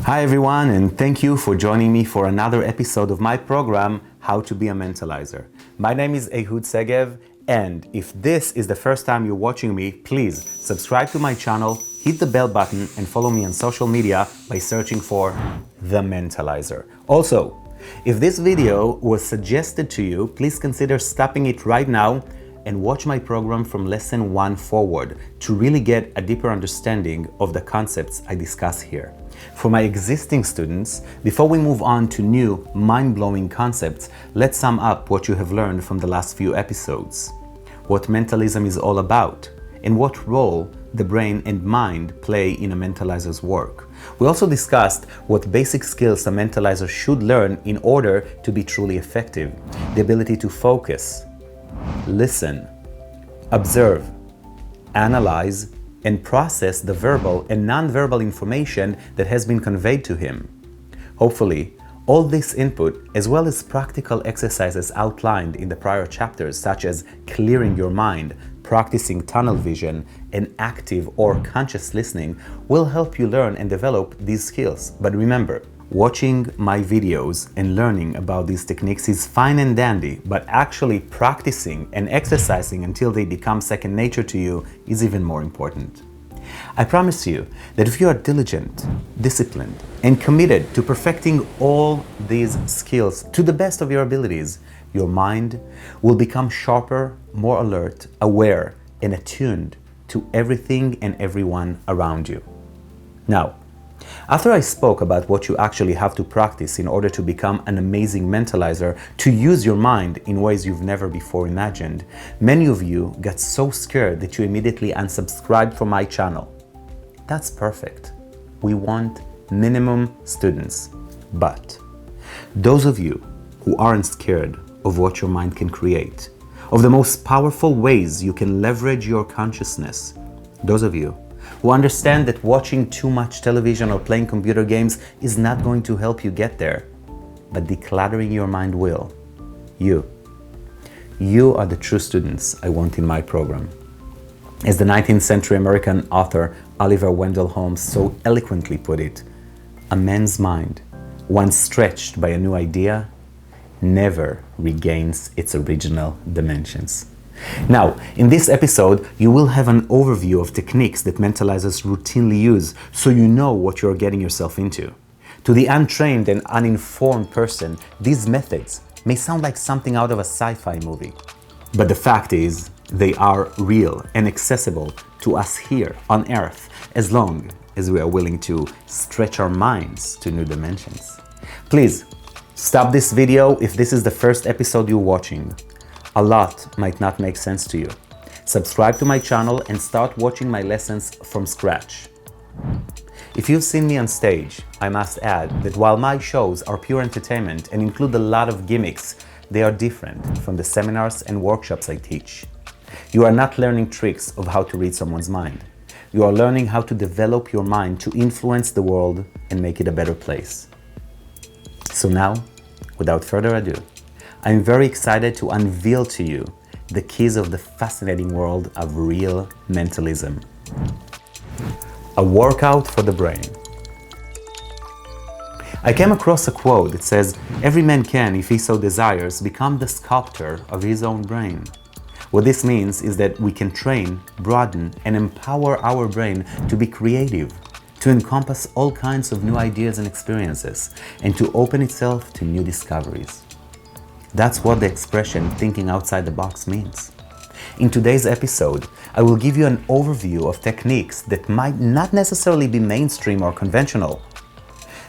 Hi everyone, and thank you for joining me for another episode of my program, How to Be a Mentalizer. My name is Ehud Segev, and if this is the first time you're watching me, please subscribe to my channel, hit the bell button, and follow me on social media by searching for The Mentalizer. Also, if this video was suggested to you, please consider stopping it right now and watch my program from lesson 1 forward to really get a deeper understanding of the concepts I discuss here. For my existing students, before we move on to new mind-blowing concepts, let's sum up what you have learned from the last few episodes. What mentalism is all about, and what role the brain and mind play in a mentalizer's work. We also discussed what basic skills a mentalizer should learn in order to be truly effective. The ability to focus, listen, observe, analyze, and process the verbal and non-verbal information that has been conveyed to him. Hopefully, all this input, as well as practical exercises outlined in the prior chapters, such as clearing your mind, practicing tunnel vision, and active or conscious listening, will help you learn and develop these skills. But remember, watching my videos and learning about these techniques is fine and dandy, but actually practicing and exercising until they become second nature to you is even more important. I promise you that if you are diligent, disciplined, and committed to perfecting all these skills to the best of your abilities, your mind will become sharper, more alert, aware, and attuned to everything and everyone around you. Now, after I spoke about what you actually have to practice in order to become an amazing mentalizer, to use your mind in ways you've never before imagined, many of you got so scared that you immediately unsubscribed from my channel. That's perfect. We want minimum students. But those of you who aren't scared of what your mind can create, of the most powerful ways you can leverage your consciousness, those of you who understand that watching too much television or playing computer games is not going to help you get there, but decluttering your mind will. You are the true students I want in my program. As the 19th century American author Oliver Wendell Holmes so eloquently put it, a man's mind, once stretched by a new idea, never regains its original dimensions. Now, in this episode, you will have an overview of techniques that mentalizers routinely use, so you know what you're getting yourself into. To the untrained and uninformed person, these methods may sound like something out of a sci-fi movie. But the fact is, they are real and accessible to us here on Earth, as long as we are willing to stretch our minds to new dimensions. Please, stop this video if this is the first episode you're watching. A lot might not make sense to you. Subscribe to my channel and start watching my lessons from scratch. If you've seen me on stage, I must add that while my shows are pure entertainment and include a lot of gimmicks, they are different from the seminars and workshops I teach. You are not learning tricks of how to read someone's mind. You are learning how to develop your mind to influence the world and make it a better place. So now, without further ado, I'm very excited to unveil to you the keys of the fascinating world of real mentalism. A workout for the brain. I came across a quote that says, "Every man can, if he so desires, become the sculptor of his own brain." What this means is that we can train, broaden, and empower our brain to be creative, to encompass all kinds of new ideas and experiences, and to open itself to new discoveries. That's what the expression thinking outside the box means. In today's episode, I will give you an overview of techniques that might not necessarily be mainstream or conventional,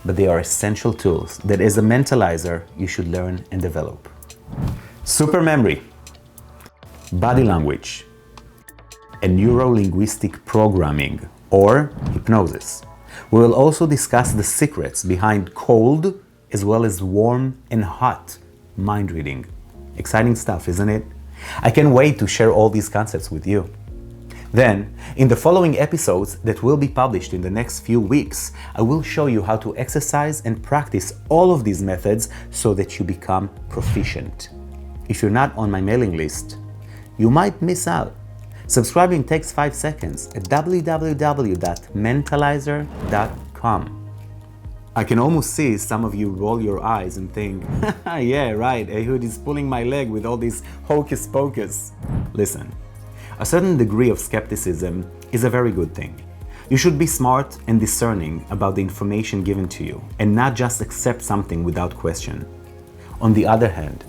but they are essential tools that as a mentalizer you should learn and develop. Super memory, body language, and neuro-linguistic programming, or hypnosis. We will also discuss the secrets behind cold as well as warm and hot mind reading. Exciting stuff, isn't it? I can't wait to share all these concepts with you. Then, in the following episodes that will be published in the next few weeks, I will show you how to exercise and practice all of these methods so that you become proficient. If you're not on my mailing list, you might miss out. Subscribing takes 5 seconds at www.mentalizer.com. I can almost see some of you roll your eyes and think, yeah, right, Ehud is pulling my leg with all this hocus pocus. Listen, a certain degree of skepticism is a very good thing. You should be smart and discerning about the information given to you and not just accept something without question. On the other hand,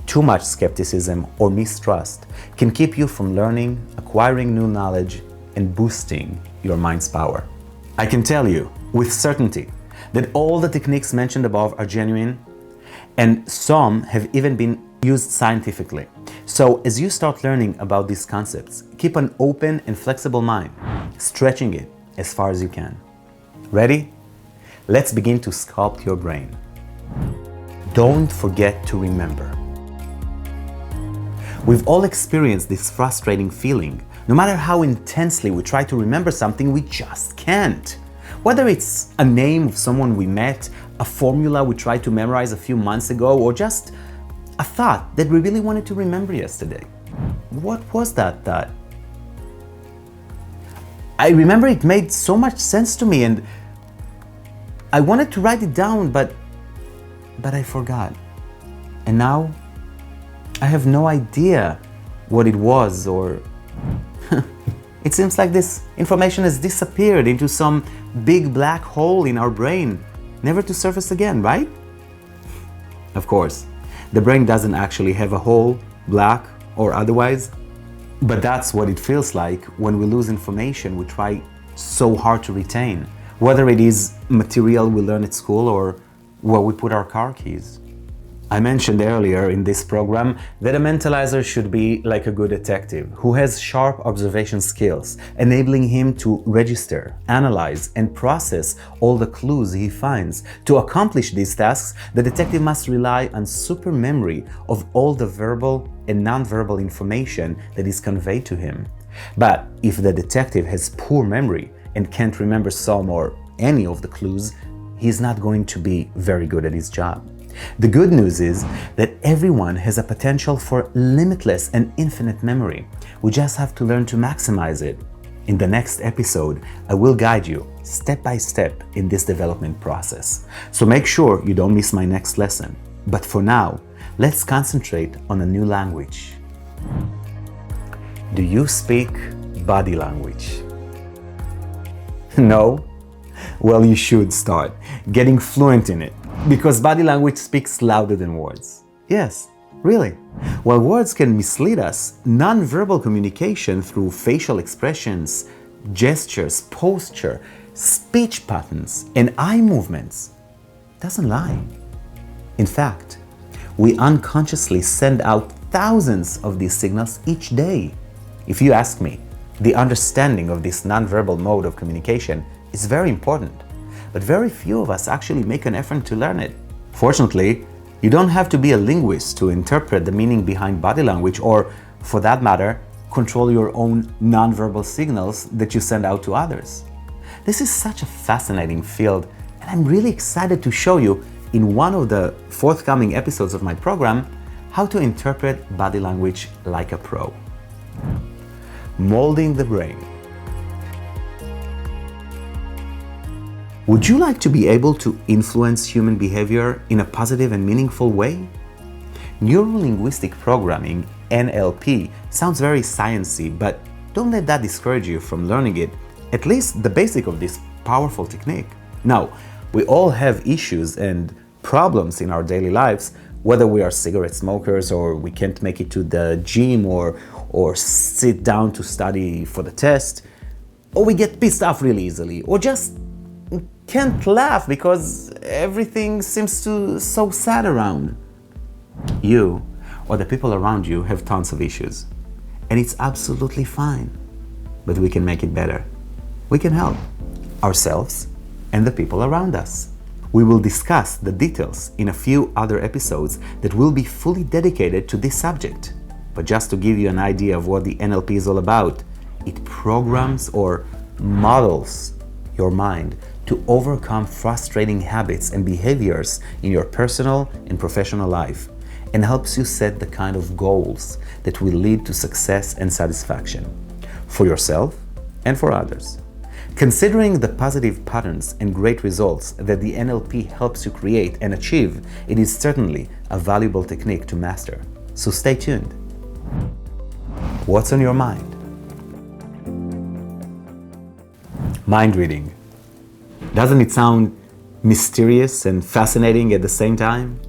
too much skepticism or mistrust can keep you from learning, acquiring new knowledge, and boosting your mind's power. I can tell you with certainty that all the techniques mentioned above are genuine, and some have even been used scientifically. So as you start learning about these concepts, keep an open and flexible mind, stretching it as far as you can. Ready? Let's begin to sculpt your brain. Don't forget to remember. We've all experienced this frustrating feeling. No matter how intensely we try to remember something, we just can't. Whether it's a name of someone we met, a formula we tried to memorize a few months ago, or just a thought that we really wanted to remember yesterday. What was that thought? I remember it made so much sense to me and I wanted to write it down, but I forgot. And now I have no idea what it was, or it seems like this information has disappeared into some big black hole in our brain, never to surface again, right? Of course, the brain doesn't actually have a hole, black or otherwise, but that's what it feels like when we lose information we try so hard to retain, whether it is material we learn at school or where we put our car keys. I mentioned earlier in this program that a mentalizer should be like a good detective who has sharp observation skills, enabling him to register, analyze, and process all the clues he finds. To accomplish these tasks, the detective must rely on super memory of all the verbal and non-verbal information that is conveyed to him. But if the detective has poor memory and can't remember some or any of the clues, he's not going to be very good at his job. The good news is that everyone has a potential for limitless and infinite memory. We just have to learn to maximize it. In the next episode, I will guide you step by step in this development process. So make sure you don't miss my next lesson. But for now, let's concentrate on a new language. Do you speak body language? No? Well, you should start getting fluent in it, because body language speaks louder than words. Yes, really. While words can mislead us, non-verbal communication through facial expressions, gestures, posture, speech patterns, and eye movements doesn't lie. In fact, we unconsciously send out thousands of these signals each day. If you ask me, the understanding of this non-verbal mode of communication is very important, but very few of us actually make an effort to learn it. Fortunately, you don't have to be a linguist to interpret the meaning behind body language or, for that matter, control your own non-verbal signals that you send out to others. This is such a fascinating field, and I'm really excited to show you in one of the forthcoming episodes of my program how to interpret body language like a pro. Molding the brain. Would you like to be able to influence human behavior in a positive and meaningful way? Neuro-linguistic programming, NLP, sounds very sciencey, but don't let that discourage you from learning it, at least the basic of this powerful technique. Now, we all have issues and problems in our daily lives, whether we are cigarette smokers or we can't make it to the gym or sit down to study for the test, or we get pissed off really easily, or just can't laugh because everything seems so sad around. You or the people around you have tons of issues, and it's absolutely fine. But we can make it better. We can help ourselves and the people around us. We will discuss the details in a few other episodes that will be fully dedicated to this subject. But just to give you an idea of what the NLP is all about, it programs or models your mind to overcome frustrating habits and behaviors in your personal and professional life, and helps you set the kind of goals that will lead to success and satisfaction for yourself and for others. Considering the positive patterns and great results that the NLP helps you create and achieve, it is certainly a valuable technique to master. So stay tuned. What's on your mind? Mind reading. Doesn't it sound mysterious and fascinating at the same time?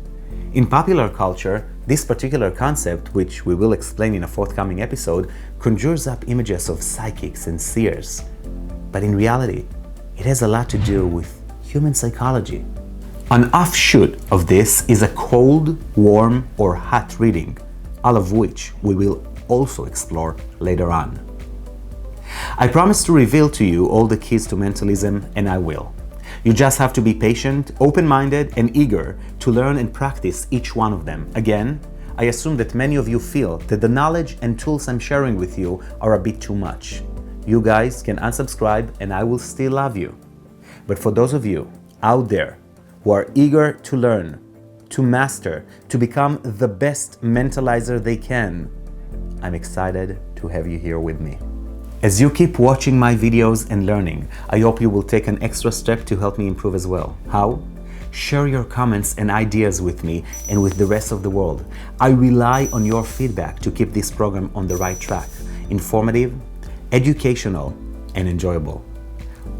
In popular culture, this particular concept, which we will explain in a forthcoming episode, conjures up images of psychics and seers. But in reality, it has a lot to do with human psychology. An offshoot of this is a cold, warm, or hot reading, all of which we will also explore later on. I promise to reveal to you all the keys to mentalism, and I will. You just have to be patient, open-minded, and eager to learn and practice each one of them. Again, I assume that many of you feel that the knowledge and tools I'm sharing with you are a bit too much. You guys can unsubscribe and I will still love you. But for those of you out there who are eager to learn, to master, to become the best mentalizer they can, I'm excited to have you here with me. As you keep watching my videos and learning, I hope you will take an extra step to help me improve as well. How? Share your comments and ideas with me and with the rest of the world. I rely on your feedback to keep this program on the right track, informative, educational, and enjoyable,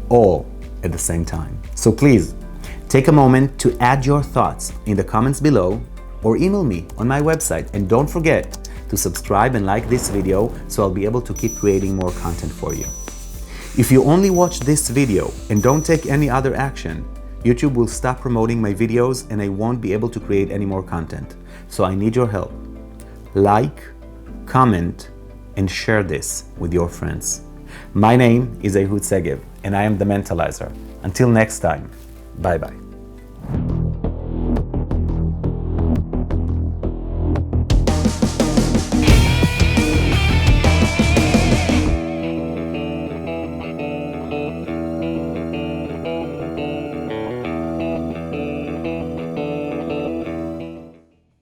all at the same time. So please, take a moment to add your thoughts in the comments below or email me on my website, and don't forget to subscribe and like this video so I'll be able to keep creating more content for you. If you only watch this video and don't take any other action, YouTube will stop promoting my videos and I won't be able to create any more content. So I need your help. Like, comment, and share this with your friends. My name is Ehud Segev and I am the Mentalizer. Until next time, bye-bye.